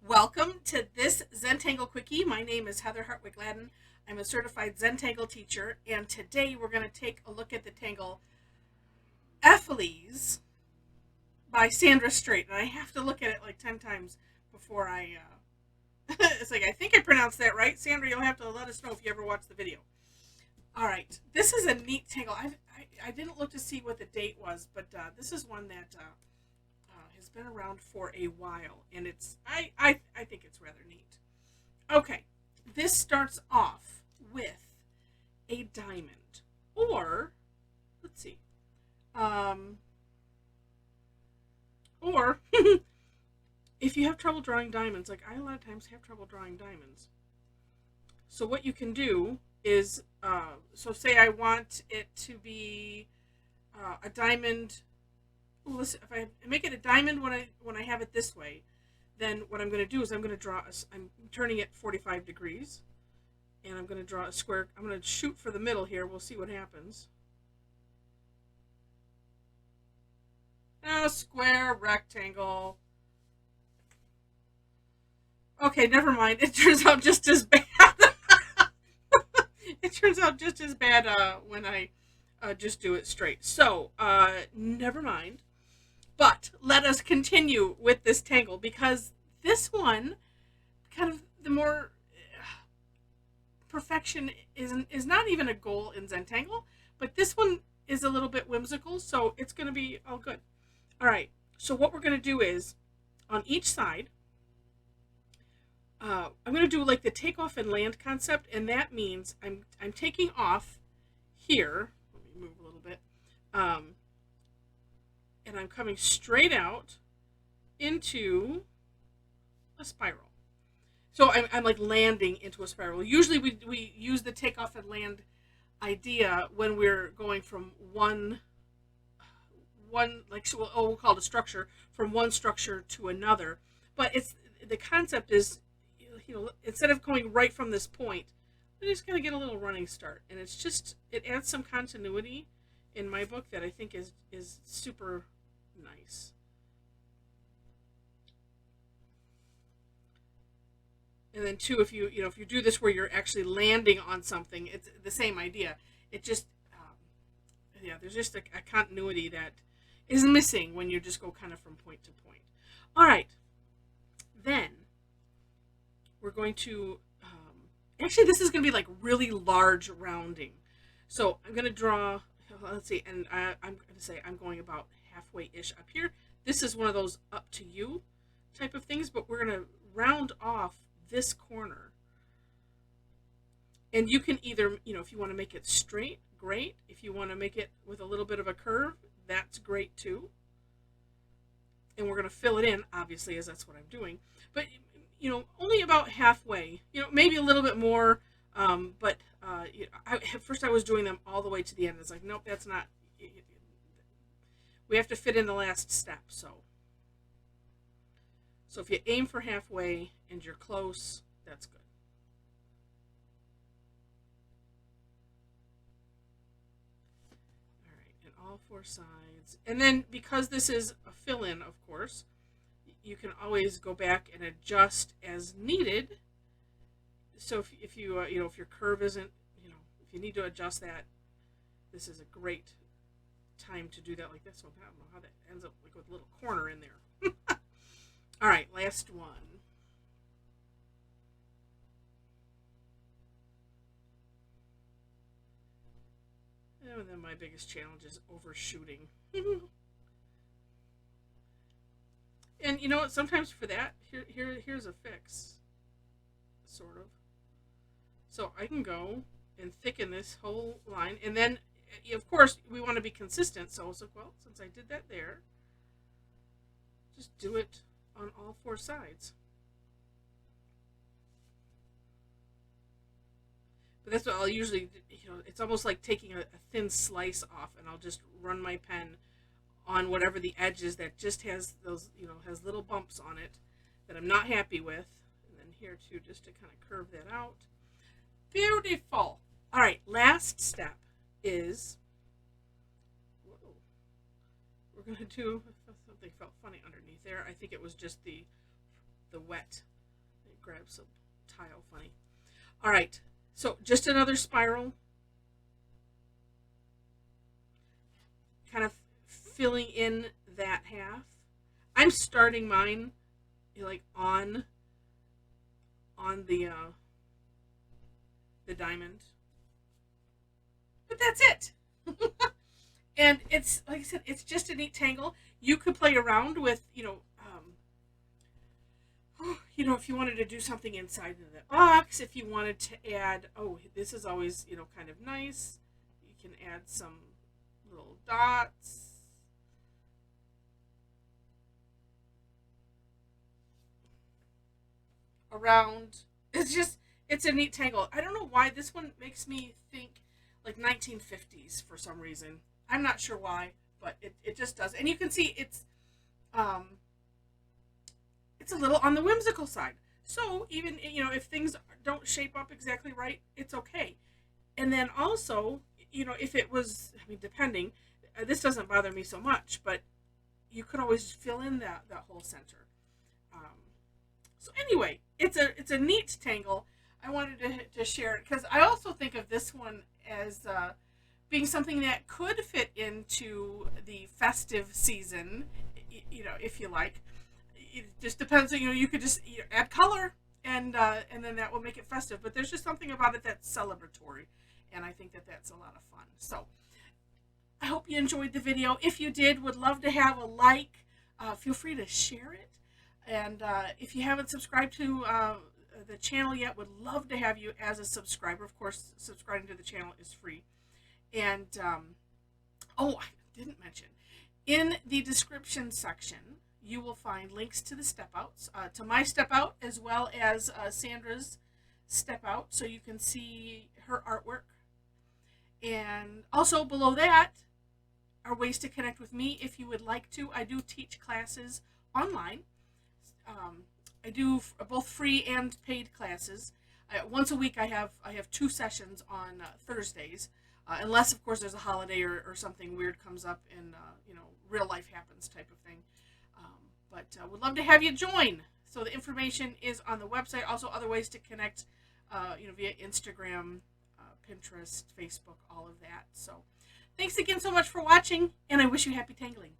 Welcome to this Zentangle Quickie. My name is Heather Hartwick Gladden. I'm a certified Zentangle teacher, and today we're going to take a look at the tangle Efilys by Sandra Strait. And I have to look at it like 10 times before it's like, I think I pronounced that right. Sandra, you'll have to let us know if you ever watch the video. All right. This is a neat tangle. I didn't look to see what the date was, but this is one that has been around for a while, and I think it's rather neat. Okay, this starts off with a diamond, or let's see, or if you have trouble drawing diamonds, like I a lot of times have trouble drawing diamonds. So what you can do is, so say I want it to be a diamond. Listen, if I make it a diamond when I have it this way, then what I'm going to do is I'm going to draw. I'm turning it 45 degrees, and I'm going to draw a square. I'm going to shoot for the middle here. We'll see what happens. Now, square, rectangle. Okay, never mind. It turns out just as bad. It turns out just as bad when I just do it straight. So, never mind. But let us continue with this tangle, because this one, kind of the more perfection is not even a goal in Zentangle, but this one is a little bit whimsical, so it's going to be all good. All right, so what we're going to do is, on each side, I'm going to do like the takeoff and land concept, and that means I'm taking off here. Let me move a little bit. And I'm coming straight out into a spiral. So I'm like landing into a spiral. Usually we use the takeoff and land idea when we're going from one like, so we'll call it a structure, from one structure to another. But it's the concept is, instead of going right from this point, we're just going to get a little running start, and it adds some continuity in my book that I think is super nice. And then too, if you do this where you're actually landing on something, it's the same idea. It just there's just a continuity that is missing when you just go kind of from point to point. All right, then we're going to actually, this is going to be like really large rounding. So I'm going to draw. Let's see, and I'm going to say I'm going about halfway-ish up here. This is one of those up to you type of things, but we're going to round off this corner. And you can either, if you want to make it straight, great. If you want to make it with a little bit of a curve, that's great too. And we're going to fill it in, obviously, as that's what I'm doing. But, only about halfway. Maybe a little bit more, but at first I was doing them all the way to the end. It's like, nope, that's not. We have to fit in the last step. So if you aim for halfway and you're close, that's good. All right, and all four sides. And then, because this is a fill-in, of course, you can always go back and adjust as needed. So if you if your curve isn't, if you need to adjust that, this is a great time to do that like this one. I don't know how that ends up like with a little corner in there. All right, last one. And then my biggest challenge is overshooting. And you know what? Sometimes for that, here's a fix, sort of. So I can go and thicken this whole line, and then, of course, we want to be consistent. So well, since I did that there, just do it on all four sides. But that's what I'll usually, it's almost like taking a thin slice off, and I'll just run my pen on whatever the edge is that just has those, has little bumps on it that I'm not happy with. And then here too, just to kind of curve that out. Beautiful. All right, last step is, we're going to do, something felt funny underneath there. I think it was just the wet grab some tile funny. All right, so just another spiral, kind of filling in that half. I'm starting mine like on the diamond, but that's it. And it's like I said, it's just a neat tangle. You could play around with, if you wanted to do something inside of the box, if you wanted to add, this is always, kind of nice. You can add some little dots. Around. It's a neat tangle. I don't know why this one makes me think like 1950s for some reason. I'm not sure why, but it just does. And you can see it's a little on the whimsical side. So even, if things don't shape up exactly right, it's okay. And then also, if it was, depending, this doesn't bother me so much, but you could always fill in that whole center. So anyway, it's a neat tangle. I wanted to share it because I also think of this one as being something that could fit into the festive season, if you like. It just depends. You could just add color, and then that will make it festive. But there's just something about it that's celebratory, and I think that's a lot of fun. So I hope you enjoyed the video. If you did, would love to have a like. Feel free to share it. And if you haven't subscribed to the channel yet, would love to have you as a subscriber. Of course, subscribing to the channel is free. And, I didn't mention, in the description section, you will find links to the step outs, to my step out, as well as Sandra's step out, so you can see her artwork. And also below that are ways to connect with me if you would like to. I do teach classes online. I do both free and paid classes. Once a week I have 2 sessions on Thursdays, unless of course there's a holiday or something weird comes up and real life happens type of thing. But would love to have you join. So the information is on the website. Also other ways to connect, via Instagram, Pinterest, Facebook, all of that. So thanks again so much for watching, and I wish you happy tangling.